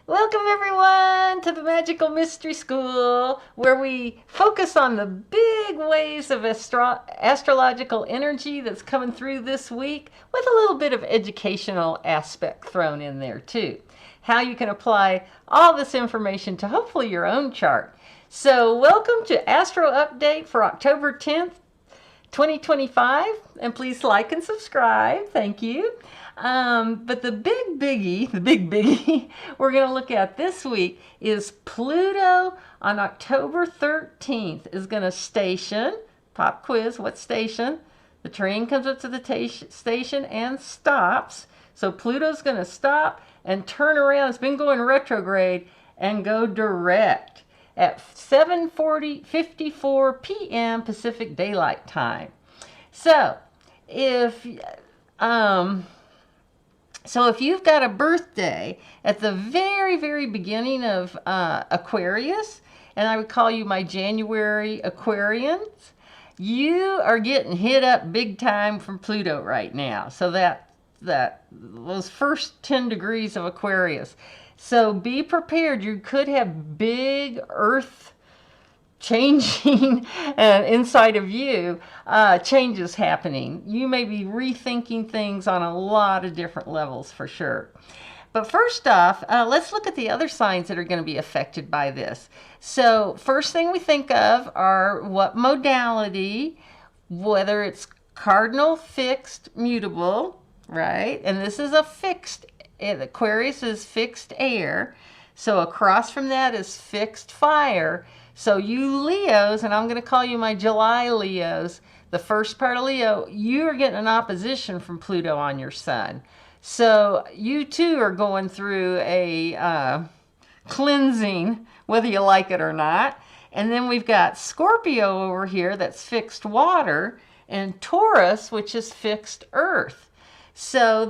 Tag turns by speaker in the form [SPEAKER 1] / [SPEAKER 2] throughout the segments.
[SPEAKER 1] Welcome everyone to the Magical Mystery School, where we focus on the big waves of astrological energy that's coming through this week, with a little bit of educational aspect thrown in there too. How you can apply all this information to hopefully your own chart. So welcome to Astro Update for October 10th, 2025, and please like and subscribe. Thank you. But the big biggie we're going to look at this week is Pluto on October 13th is going to station. Pop quiz, what station? The train comes up to the station and stops. So Pluto's going to stop and turn around. It's been going retrograde and go direct at 7:54 p.m. Pacific Daylight Time. So if you've got a birthday at the very beginning of Aquarius, and I would call you my January Aquarians, you are getting hit up big time from Pluto right now. So those first 10 degrees of Aquarius. So be prepared. You could have big earth changing inside of you, changes happening. You may be rethinking things on a lot of different levels for sure. But first off, let's look at the other signs that are going to be affected by this. So first thing we think of are what modality, whether it's cardinal, fixed, mutable, right? And this is a fixed, Aquarius is fixed air. So across from that is fixed fire. So you Leos, and I'm going to call you my July Leos, the first part of Leo, you are getting an opposition from Pluto on your sun. So you too are going through a cleansing, whether you like it or not. And then we've got Scorpio over here that's fixed water, and Taurus, which is fixed earth. So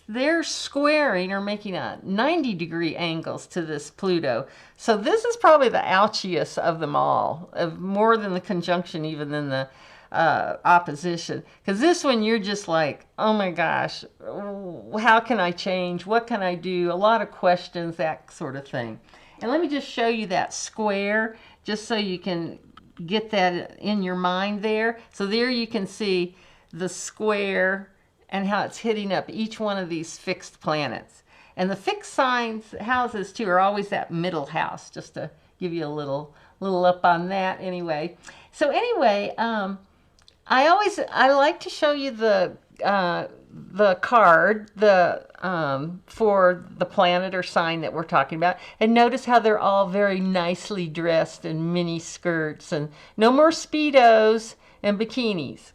[SPEAKER 1] they're squaring or making a 90-degree angles to this Pluto. So this is probably the ouchiest of them all, more than the conjunction, even than the opposition. Because this one, you're just like, oh my gosh, how can I change? What can I do? A lot of questions, that sort of thing. And let me just show you that square, just so you can get that in your mind there. So there you can see the square and how it's hitting up each one of these fixed planets. And the fixed signs, houses too, are always that middle house, just to give you a little up on that anyway. So anyway, I like to show you the card, for the planet or sign that we're talking about. And notice how they're all very nicely dressed in mini skirts, and no more Speedos and bikinis.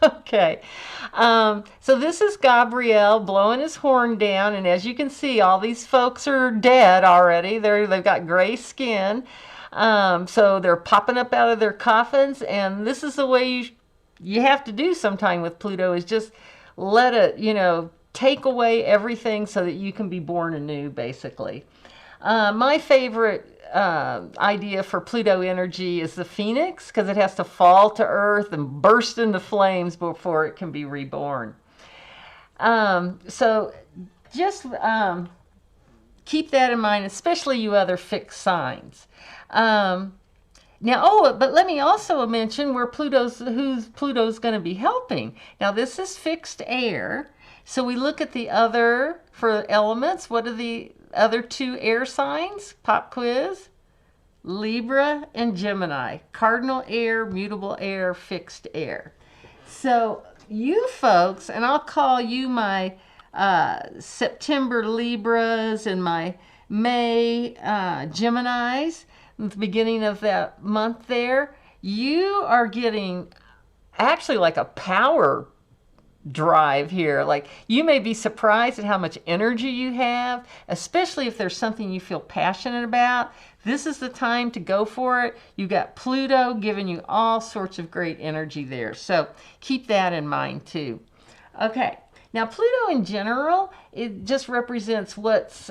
[SPEAKER 1] Okay, so this is Gabriel blowing his horn down, and as you can see, all these folks are dead already. They've got gray skin, so they're popping up out of their coffins, and this is the way you have to do sometime with Pluto, is just let it, take away everything so that you can be born anew, basically. My favorite idea for Pluto energy is the phoenix, because it has to fall to earth and burst into flames before it can be reborn. So just keep that in mind, especially you other fixed signs. Now, but let me also mention who Pluto's going to be helping. Now, this is fixed air. So we look at the other, for elements, what are the other two air signs? Pop quiz. Libra and Gemini. Cardinal air, mutable air, fixed air. So you folks, and I'll call you my September Libras and my May Geminis, at the beginning of that month there, you are getting actually like a power drive here. Like, you may be surprised at how much energy you have, especially if there's something you feel passionate about. This is the time to go for it. You got Pluto giving you all sorts of great energy there. So keep that in mind too. Okay. Now, Pluto in general, it just represents what's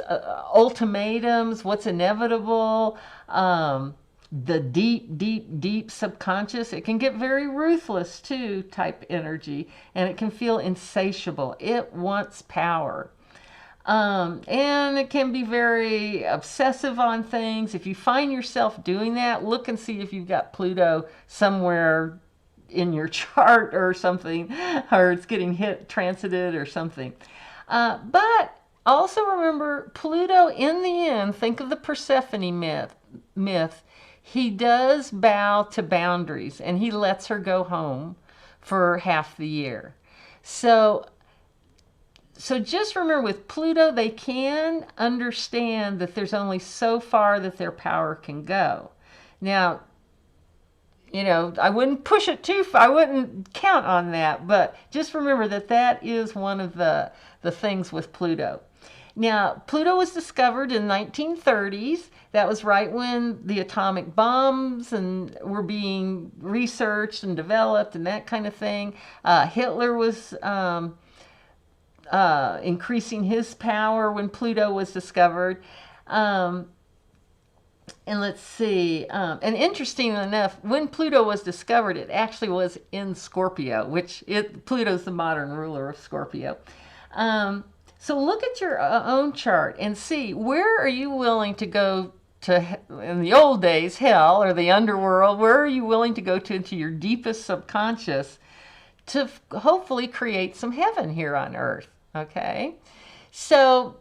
[SPEAKER 1] ultimatums, what's inevitable, the deep subconscious. It can get very ruthless too, type energy, and it can feel insatiable. It wants power. And it can be very obsessive on things. If you find yourself doing that, look and see if you've got Pluto somewhere in your chart or something, or it's getting transited or something. But also remember, Pluto in the end, think of the Persephone myth. He does bow to boundaries and he lets her go home for half the year. So just remember, with Pluto, they can understand that there's only so far that their power can go. Now, I wouldn't push it too far. I wouldn't count on that, but just remember that that is one of the things with Pluto. Now, Pluto was discovered in 1930s. That was right when the atomic bombs were being researched and developed and that kind of thing. Hitler was increasing his power when Pluto was discovered. And let's see, and interesting enough, when Pluto was discovered, it actually was in Scorpio, Pluto's the modern ruler of Scorpio. So look at your own chart and see, where are you willing to go to, in the old days, hell or the underworld? Where are you willing to go to into your deepest subconscious to hopefully create some heaven here on Earth? Okay, so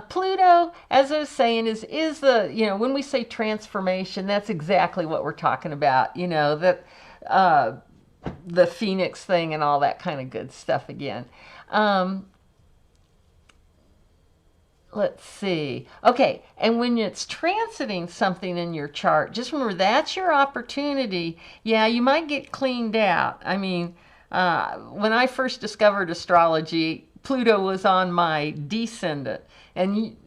[SPEAKER 1] Pluto, as I was saying, is the, when we say transformation, that's exactly what we're talking about, that the phoenix thing and all that kind of good stuff again. Let's see. Okay, and when it's transiting something in your chart, just remember that's your opportunity. Yeah, you might get cleaned out. I mean, when I first discovered astrology, Pluto was on my descendant. And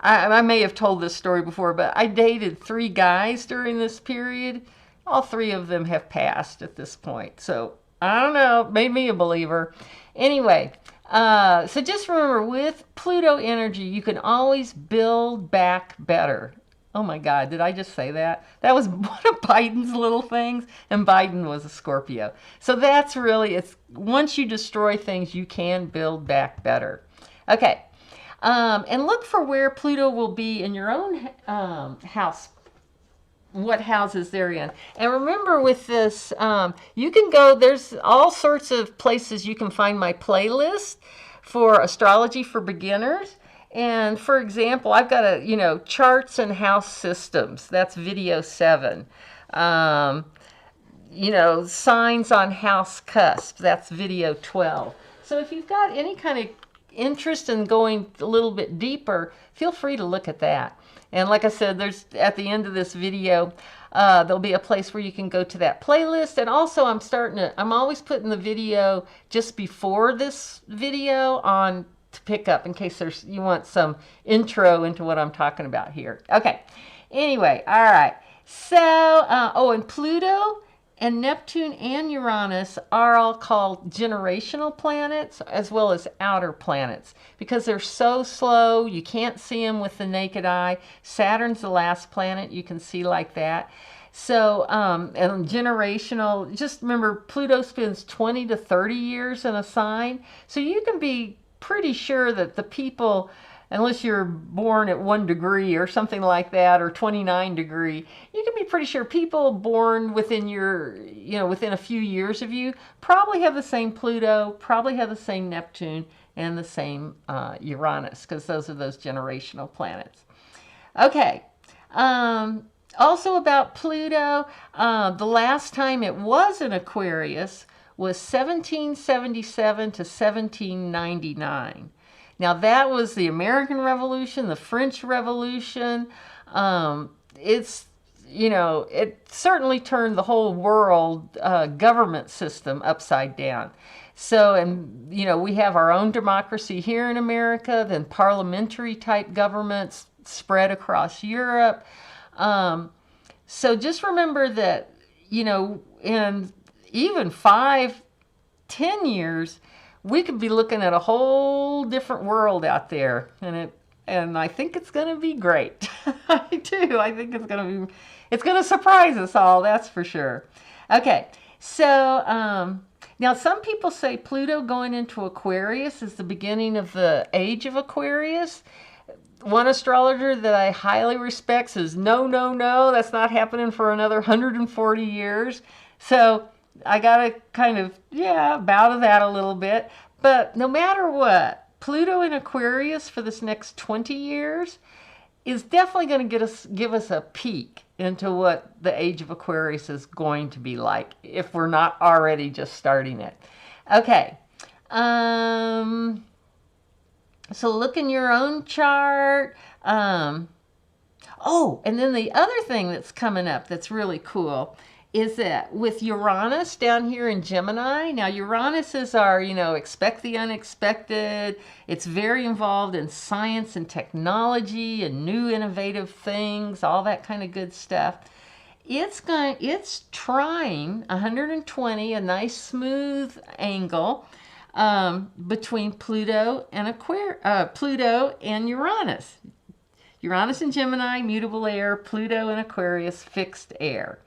[SPEAKER 1] I may have told this story before, but I dated 3 guys during this period. All 3 of them have passed at this point. So, I don't know, made me a believer. Anyway, so just remember, with Pluto energy, you can always build back better. Oh my God, did I just say that? That was one of Biden's little things, and Biden was a Scorpio. So that's really, it's once you destroy things, you can build back better. Okay, and look for where Pluto will be in your own house, what houses they're in. And remember with this, you can go, there's all sorts of places you can find my playlist for astrology for beginners. And for example, I've got charts and house systems. That's video 7. Signs on house cusp. That's video 12. So if you've got any kind of interest in going a little bit deeper, feel free to look at that. And like I said, there's at the end of this video, there'll be a place where you can go to that playlist. And also I'm always putting the video just before this video on to pick up in case you want some intro into what I'm talking about here. Okay. Anyway, all right. So, and Pluto and Neptune and Uranus are all called generational planets as well as outer planets because they're so slow, you can't see them with the naked eye. Saturn's the last planet you can see like that. So, and generational, just remember Pluto spends 20 to 30 years in a sign. So you can be pretty sure that the people, unless you're born at 1 degree or something like that, or 29 degree, you can be pretty sure people born within within a few years of you probably have the same Pluto, probably have the same Neptune, and the same Uranus, because those are those generational planets. Okay. Also about Pluto, the last time it was in Aquarius was 1777 to 1799. Now that was the American Revolution, the French Revolution. It certainly turned the whole world government system upside down. So, and we have our own democracy here in America, then parliamentary type governments spread across Europe. So just remember that, in even 5-10 years, we could be looking at a whole different world out there, and I think it's going to be great. I do. I think it's going to surprise us all. That's for sure. Okay, so Now, some people say Pluto going into Aquarius is the beginning of the age of Aquarius. One astrologer that I highly respect says, no, no, no, that's not happening for another 140 years. So I got to kind of, bow to that a little bit. But no matter what, Pluto in Aquarius for this next 20 years is definitely going to give us a peek into what the age of Aquarius is going to be like if we're not already just starting it. Okay. So look in your own chart. Oh, and then the other thing that's coming up that's really cool is that with Uranus down here in Gemini, now Uranus is our, expect the unexpected. It's very involved in science and technology and new innovative things, all that kind of good stuff. It's trying 120, a nice smooth angle between Pluto and Pluto and Uranus. Uranus in Gemini, mutable air, Pluto in Aquarius, fixed air.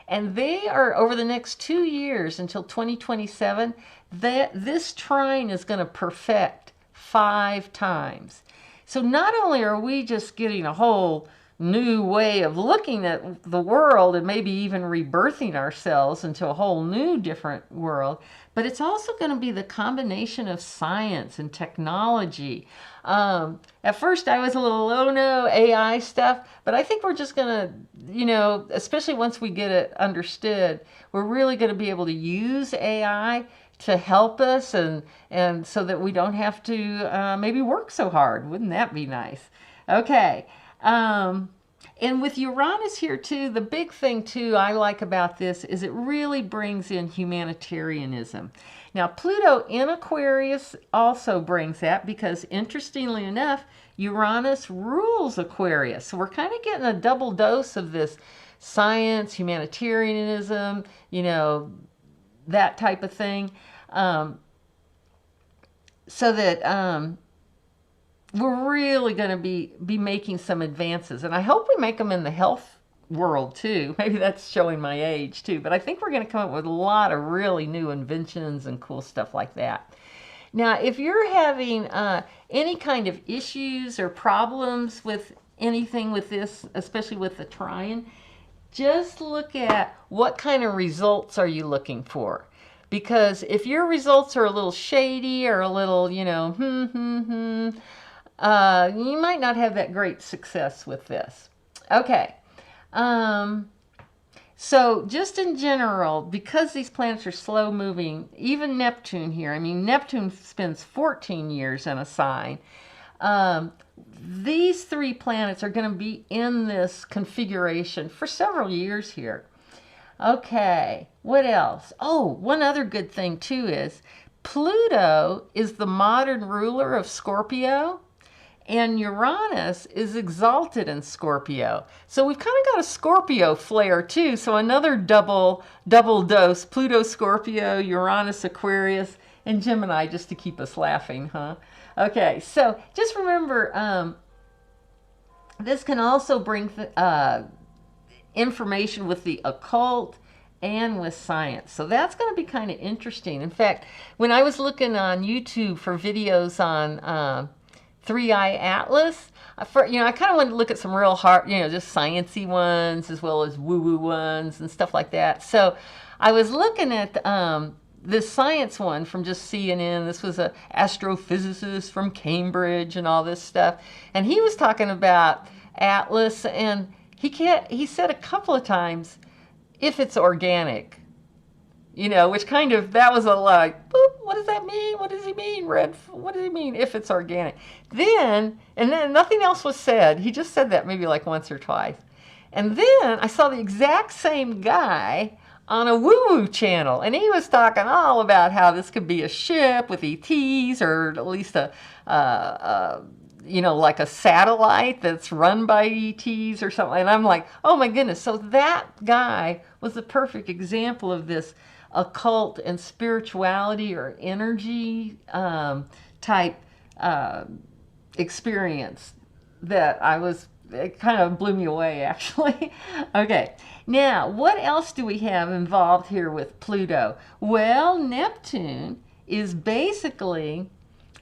[SPEAKER 1] And they are, over the next 2 years until 2027, this trine is going to perfect 5 times. So not only are we just getting a whole new way of looking at the world and maybe even rebirthing ourselves into a whole new different world, but it's also going to be the combination of science and technology. At first I was a little, oh no, AI stuff, but I think we're just going to, especially once we get it understood, we're really going to be able to use AI to help us and so that we don't have to maybe work so hard. Wouldn't that be nice? Okay. And with Uranus here too, the big thing too I like about this is it really brings in humanitarianism. Now Pluto in Aquarius also brings that because interestingly enough, Uranus rules Aquarius. So we're kind of getting a double dose of this science, humanitarianism, that type of thing. So that we're really going to be making some advances. And I hope we make them in the health world too. Maybe that's showing my age too. But I think we're going to come up with a lot of really new inventions and cool stuff like that. Now, if you're having any kind of issues or problems with anything with this, especially with the trine, just look at what kind of results are you looking for. Because if your results are a little shady or a little, you might not have that great success with this. Okay. So just in general, because these planets are slow moving, even Neptune here, Neptune spends 14 years in a sign. These 3 planets are going to be in this configuration for several years here. Okay, what else? Oh, one other good thing too is Pluto is the modern ruler of Scorpio. And Uranus is exalted in Scorpio. So we've kind of got a Scorpio flair too. So another double dose, Pluto, Scorpio, Uranus, Aquarius, and Gemini, just to keep us laughing, huh? Okay, so just remember, this can also bring information with the occult and with science. So that's going to be kind of interesting. In fact, when I was looking on YouTube for videos on 3i Atlas, I kind of wanted to look at some real hard, just sciencey ones as well as woo-woo ones and stuff like that. So I was looking at this science one from just CNN. This was an astrophysicist from Cambridge and all this stuff. And he was talking about Atlas, and he said a couple of times, if it's organic. Which kind of, that was a like, boop, what does that mean? What does he mean? What does he mean if it's organic? And then nothing else was said. He just said that maybe like once or twice. And then I saw the exact same guy on a woo-woo channel. And he was talking all about how this could be a ship with ETs or at least like a satellite that's run by ETs or something. And I'm like, oh my goodness. So that guy was the perfect example of this occult and spirituality or energy type experience that I was it kind of blew me away, actually. Okay, now what else do we have involved here with Pluto? Well, Neptune is basically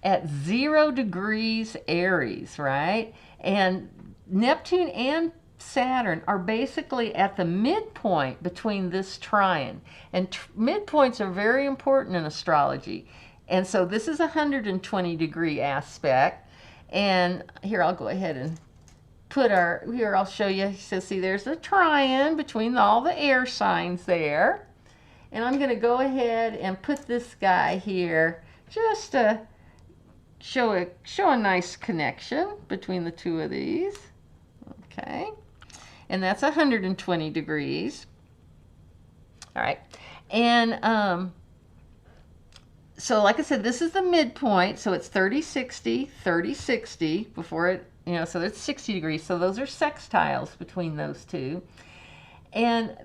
[SPEAKER 1] at 0 degrees Aries, right? And Neptune and Saturn are basically at the midpoint between this trine. And midpoints are very important in astrology. And so this is a 120-degree aspect. And here, I'll go ahead and put our, here I'll show you. So see, there's a trine between all the air signs there. And I'm going to go ahead and put this guy here just to show a nice connection between the two of these. Okay. And that's 120 degrees. All right. And so like I said, this is the midpoint. So it's 30, 60, 30, 60 before it, you know, so it's 60 degrees. So those are sextiles between those two. And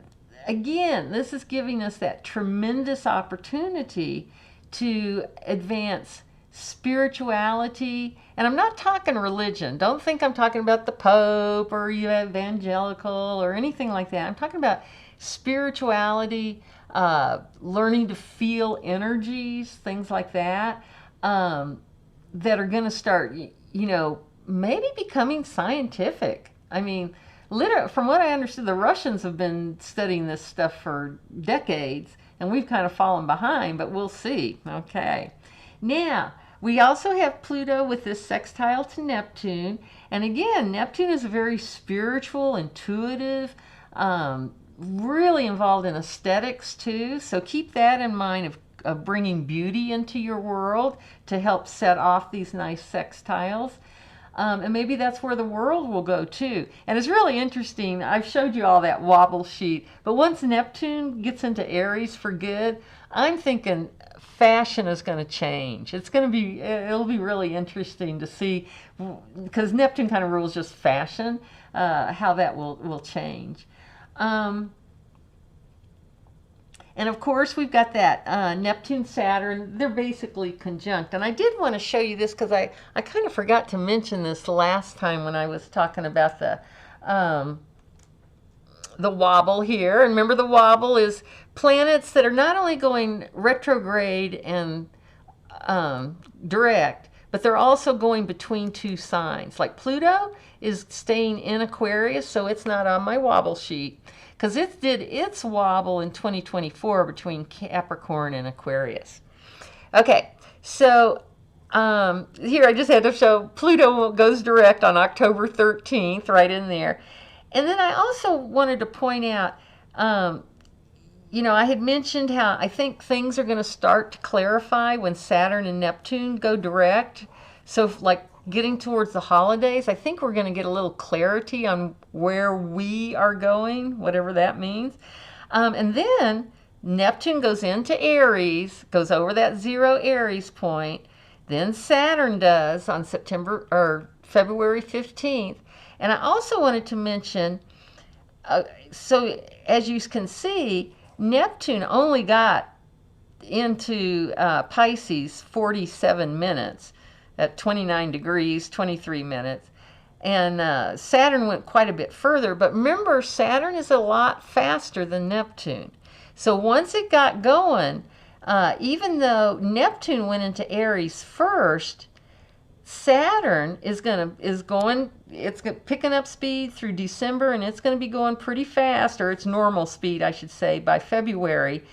[SPEAKER 1] again, this is giving us that tremendous opportunity to advance spirituality. And I'm not talking religion. Don't think I'm talking about the Pope or evangelical or anything like that. I'm talking about spirituality, learning to feel energies, things like that, that are going to start, you know, maybe becoming scientific. I mean, literally, from what I understood, the Russians have been studying this stuff for decades, and we've kind of fallen behind, but we'll see. Okay. Now, we also have Pluto with this sextile to Neptune. And again, Neptune is very spiritual, intuitive, really involved in aesthetics too. So keep that in mind of bringing beauty into your world to help set off these nice sextiles. And maybe that's where the world will go too. And it's really interesting. I've showed you all that wobble sheet. But once Neptune gets into Aries for good, I'm thinking fashion is going to change. It'll be really interesting to see, because Neptune kind of rules just fashion, how that will change. And of course, we've got that Neptune, Saturn. They're basically conjunct. And I did want to show you this because I kind of forgot to mention this last time when I was talking about the wobble here. And remember, the wobble is planets that are not only going retrograde and direct, but they're also going between two signs. Like Pluto is staying in Aquarius, so it's not on my wobble sheet, because it did its wobble in 2024 between Capricorn and Aquarius. Okay, so here I just had to show Pluto goes direct on October 13th, right in there. And then I also wanted to point out, you know, I had mentioned how I think things are going to start to clarify when Saturn and Neptune go direct. So like getting towards the holidays, I think we're going to get a little clarity on where we are going, whatever that means. And then Neptune goes into Aries, goes over that 0 Aries point. Then Saturn does on February 15th. And I also wanted to mention, so as you can see, Neptune only got into Pisces 47 minutes at 29 degrees, 23 minutes. And Saturn went quite a bit further. But remember, Saturn is a lot faster than Neptune. So once it got going, even though Neptune went into Aries first, Saturn is picking up speed through December, and it's going to be going pretty fast, or its normal speed, I should say, by February.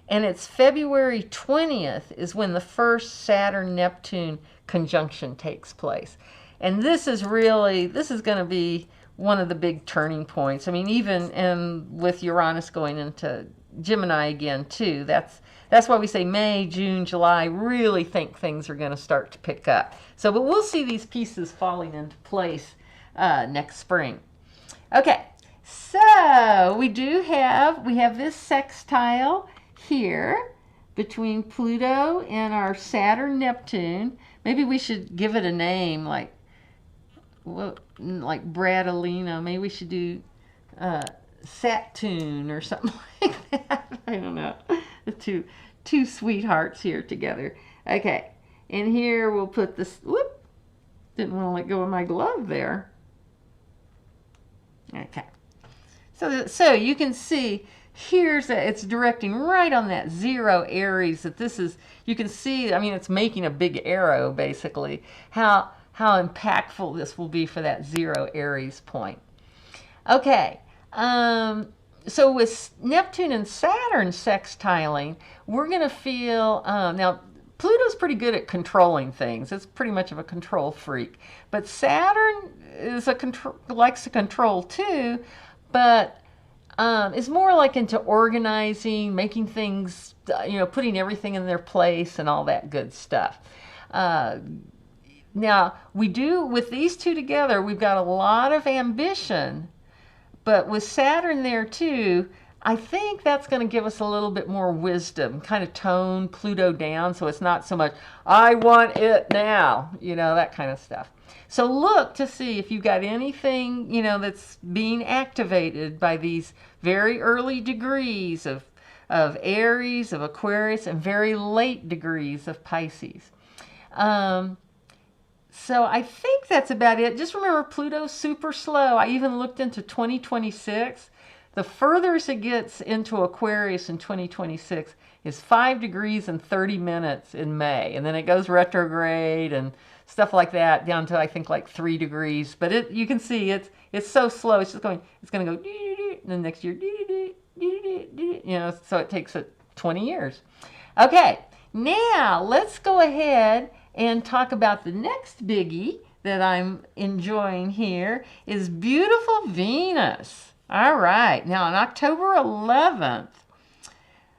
[SPEAKER 1] And it's February 20th is when the first Saturn-Neptune conjunction takes place. And this is going to be one of the big turning points. I mean, even with Uranus going into Gemini again, too. That's why we say May, June, July, really think things are going to start to pick up. So, but we'll see these pieces falling into place next spring. Okay, so we have this sextile here between Pluto and our Saturn, Neptune. Maybe we should give it a name like Bradalina. Maybe we should do Saturn or something like that. I don't know. The two sweethearts here together. Okay, and here we'll put this. Whoop! Didn't want to let go of my glove there. Okay. So you can see it's directing right on that 0 Aries, that this is, you can see, I mean, it's making a big arrow basically, how impactful this will be for that 0 Aries point. Okay, so with Neptune and Saturn sextiling, we're going to feel, now Pluto's pretty good at controlling things. It's pretty much of a control freak. But Saturn is likes to control too, but is more like into organizing, making things, putting everything in their place and all that good stuff. Now, with these two together, we've got a lot of ambition, but with Saturn there too, I think that's going to give us a little bit more wisdom, kind of tone Pluto down, so it's not so much, I want it now, that kind of stuff. So look to see if you've got anything, that's being activated by these very early degrees of Aries, of Aquarius, and very late degrees of Pisces. So I think that's about it. Just remember, Pluto's super slow. I even looked into 2026. The furthest it gets into Aquarius in 2026 is 5 degrees and 30 minutes in May. And then it goes retrograde and stuff like that down to, I think, like 3 degrees. But you can see it's so slow. It's going to go, and then next year, so it takes 20 years. Okay, now let's go ahead and talk about the next biggie that I'm enjoying here is beautiful Venus. All right, now on October 11th,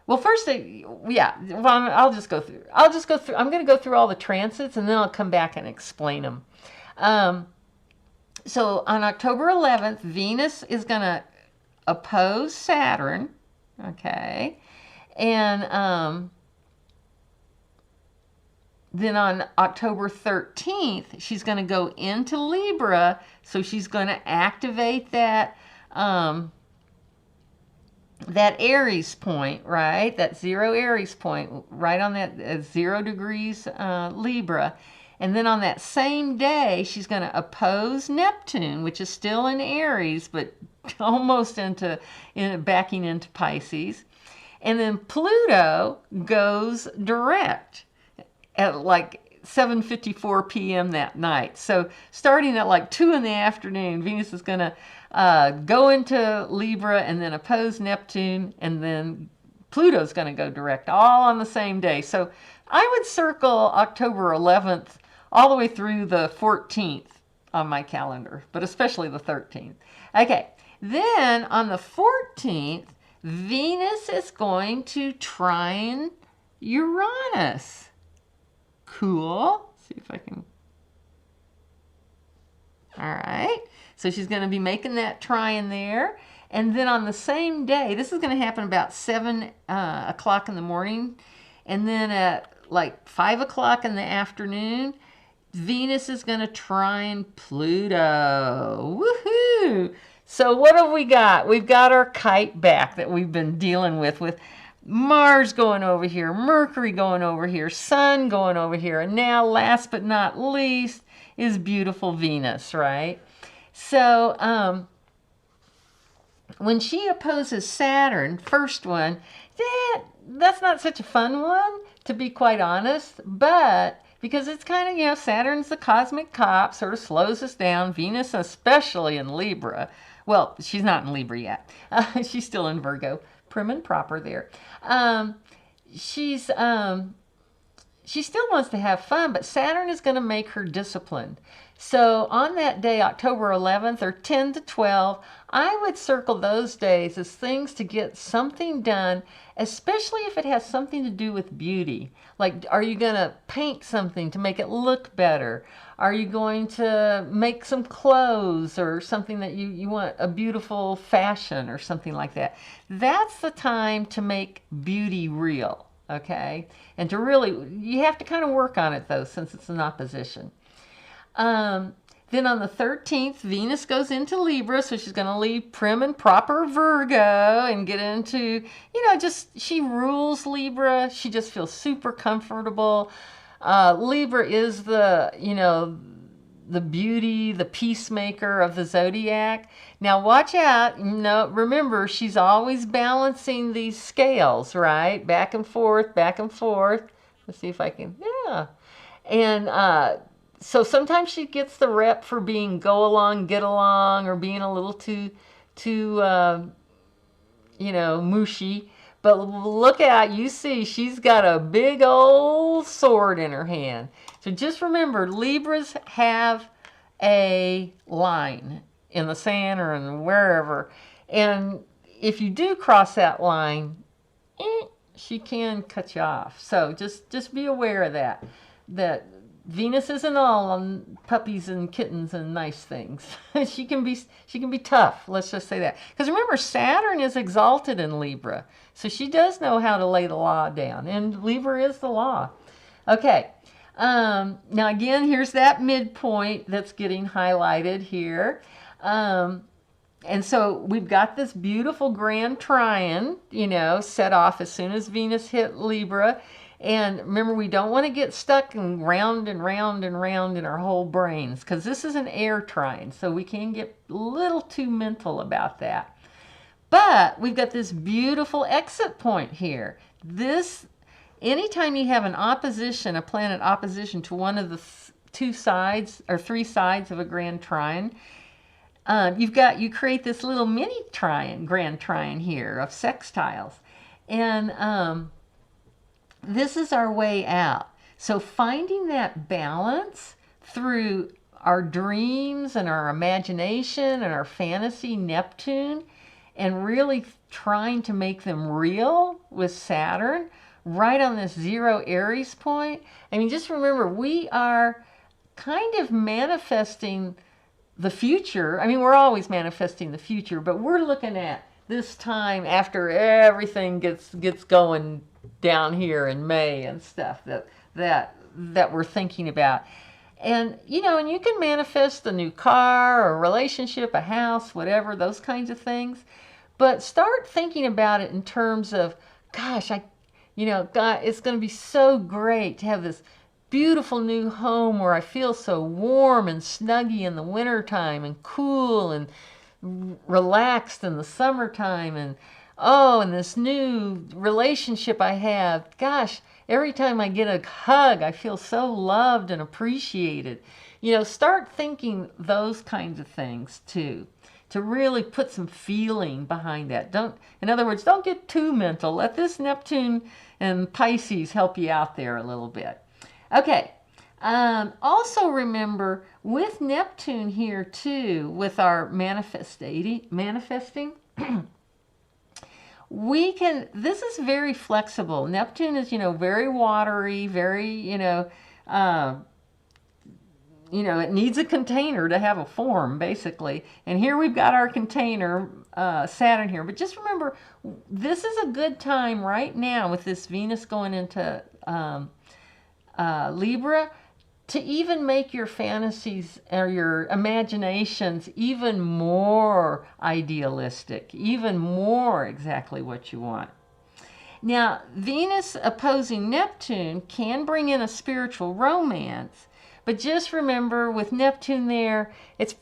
[SPEAKER 1] well, first, I'll just go through. I'm going to go through all the transits, and then I'll come back and explain them. So on October 11th, Venus is going to oppose Saturn, okay? And then on October 13th, she's going to go into Libra, so she's going to activate that that Aries point, right? That 0 Aries point, right on that 0 degrees Libra. And then on that same day, she's going to oppose Neptune, which is still in Aries, but almost backing into Pisces. And then Pluto goes direct at like 7:54 p.m. that night. So starting at like 2 in the afternoon, Venus is going to go into Libra and then oppose Neptune, and then Pluto's going to go direct all on the same day. So I would circle October 11th all the way through the 14th on my calendar, but especially the 13th. Okay, then on the 14th, Venus is going to trine Uranus. Cool. See if I can. All right. So she's going to be making that trine there. And then on the same day, this is going to happen about 7 o'clock in the morning. And then at like 5 o'clock in the afternoon, Venus is going to trine Pluto. Woohoo! So what have we got? We've got our kite back that we've been dealing with Mars going over here, Mercury going over here, Sun going over here, and now last but not least is beautiful Venus, right? So when she opposes Saturn, first one, that's not such a fun one, to be quite honest, but because it's kind of, Saturn's the cosmic cop, sort of slows us down. Venus, especially in Libra. Well, she's not in Libra yet. She's still in Virgo, prim and proper there. She still wants to have fun, but Saturn is going to make her disciplined. So on that day, October 11th or 10 to 12, I would circle those days as things to get something done, especially if it has something to do with beauty. Like, are you going to paint something to make it look better? Are you going to make some clothes or something that you want, a beautiful fashion or something like that? That's the time to make beauty real, okay? And to really, you have to kind of work on it though, since it's in opposition. Then on the 13th, Venus goes into Libra, so she's going to leave prim and proper Virgo and get into, she rules Libra. She just feels super comfortable. Libra is the the beauty, the peacemaker of the zodiac. Now watch out. No, remember, she's always balancing these scales, right? Back and forth, back and forth. Let's see if I can, yeah. And so sometimes she gets the rep for being go along, get along, or being a little too you know, mushy. But look out, you see she's got a big old sword in her hand. So just remember, Libras have a line in the sand or in wherever. And if you do cross that line, she can cut you off. So just be aware of that. That Venus isn't all on puppies and kittens and nice things. she can be tough. Let's just say that. Because remember, Saturn is exalted in Libra, so she does know how to lay the law down, and Libra is the law. Okay. Now again, here's that midpoint that's getting highlighted here. And so we've got this beautiful grand trine, you know, set off as soon as Venus hit Libra. And remember, we don't want to get stuck and round and round and round in our whole brains, because this is an air trine, so we can get a little too mental about that. But we've got this beautiful exit point here. This, anytime you have an opposition, a planet opposition to one of the two sides or three sides of a grand trine, you create this little mini trine, grand trine here of sextiles. And this is our way out. So finding that balance through our dreams and our imagination and our fantasy Neptune, and really trying to make them real with Saturn right on this 0 Aries point. I mean, just remember, we are kind of manifesting the future. I mean, we're always manifesting the future, but we're looking at this time after everything gets going down here in May and stuff that we're thinking about. And you know, and you can manifest a new car or a relationship, a house, whatever, those kinds of things. But start thinking about it in terms of, gosh, God, it's going to be so great to have this beautiful new home where I feel so warm and snuggy in the wintertime and cool and relaxed in the summertime, and and this new relationship I have, gosh, every time I get a hug, I feel so loved and appreciated. You know, start thinking those kinds of things too, to really put some feeling behind that. In other words, don't get too mental. Let this Neptune and Pisces help you out there a little bit. Okay. Also remember, with Neptune here too, with our manifesting, this is very flexible. Neptune is, very watery, very, it needs a container to have a form, basically. And here we've got our container, Saturn here. But just remember, this is a good time right now with this Venus going into Libra to even make your fantasies or your imaginations even more idealistic, even more exactly what you want. Now, Venus opposing Neptune can bring in a spiritual romance, but just remember, with Neptune there, it's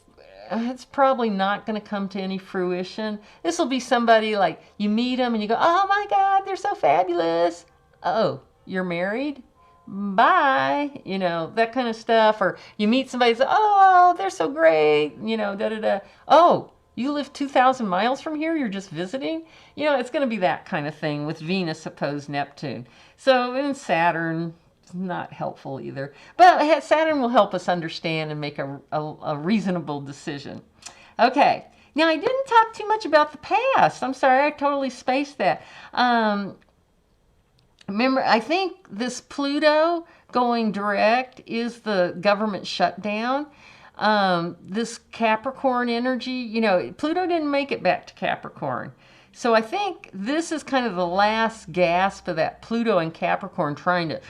[SPEAKER 1] probably not going to come to any fruition. This will be somebody like you meet them and you go, oh my God, they're so fabulous. Oh, you're married? Bye, that kind of stuff. Or you meet somebody and say, oh, they're so great, Oh, you live 2,000 miles from here, you're just visiting? It's going to be that kind of thing with Venus opposed Neptune. So, and Saturn, not helpful either. But Saturn will help us understand and make a reasonable decision. Okay, now I didn't talk too much about the past. I'm sorry, I totally spaced that. Remember, I think this Pluto going direct is the government shutdown. This Capricorn energy, Pluto didn't make it back to Capricorn. So I think this is kind of the last gasp of that Pluto and Capricorn trying to,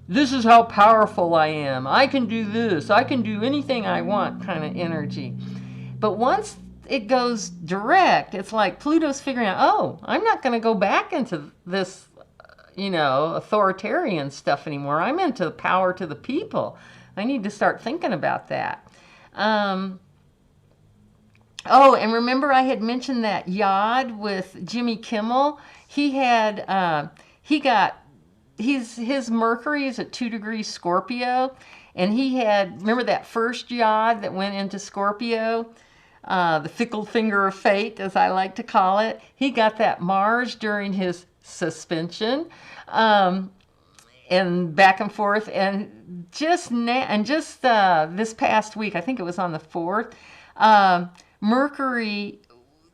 [SPEAKER 1] this is how powerful I am. I can do this. I can do anything I want kind of energy. But once it goes direct, it's like Pluto's figuring out, oh, I'm not going to go back into this authoritarian stuff anymore. I'm into power to the people. I need to start thinking about that. Oh, and remember I had mentioned that Yod with Jimmy Kimmel. He had, his Mercury is at 2 degrees Scorpio. And he had, remember that first Yod that went into Scorpio? The fickle finger of fate, as I like to call it. He got that Mars during his suspension. And back and forth. And just this past week, I think it was on the 4th, Mercury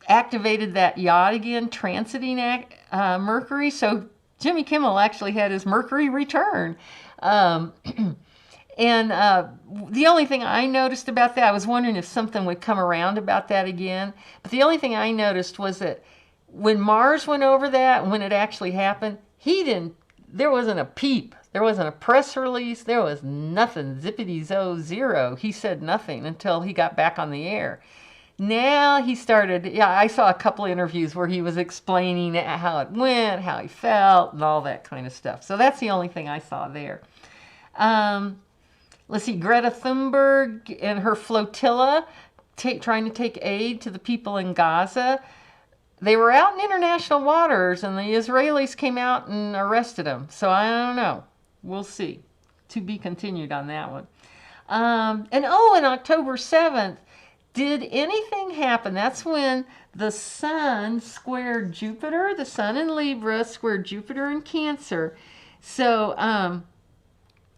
[SPEAKER 1] activated that Yod again, transiting Mercury. So Jimmy Kimmel actually had his Mercury return. And the only thing I noticed about that, I was wondering if something would come around about that again. But the only thing I noticed was that when Mars went over that, when it actually happened, there wasn't a peep. There wasn't a press release. There was nothing. Zippity-zo, zero. He said nothing until he got back on the air. Now he started, I saw a couple of interviews where he was explaining how it went, how he felt, and all that kind of stuff. So that's the only thing I saw there. Let's see, Greta Thunberg and her flotilla trying to take aid to the people in Gaza. They were out in international waters, and the Israelis came out and arrested them. So I don't know. We'll see. To be continued on that one. And on October 7th, did anything happen? That's when the Sun squared Jupiter. The Sun in Libra squared Jupiter in Cancer. So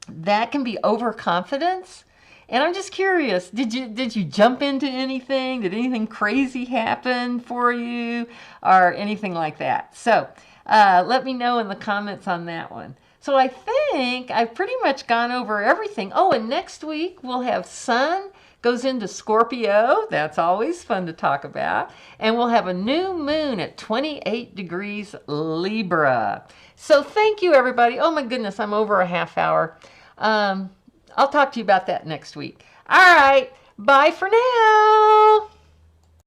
[SPEAKER 1] that can be overconfidence. And I'm just curious, did you jump into anything? Did anything crazy happen for you or anything like that? So let me know in the comments on that one. So I think I've pretty much gone over everything. Oh, and next week we'll have Sun goes into Scorpio. That's always fun to talk about. And we'll have a new moon at 28 degrees Libra. So thank you, everybody. Oh, my goodness, I'm over a half hour. I'll talk to you about that next week. All right. Bye for now.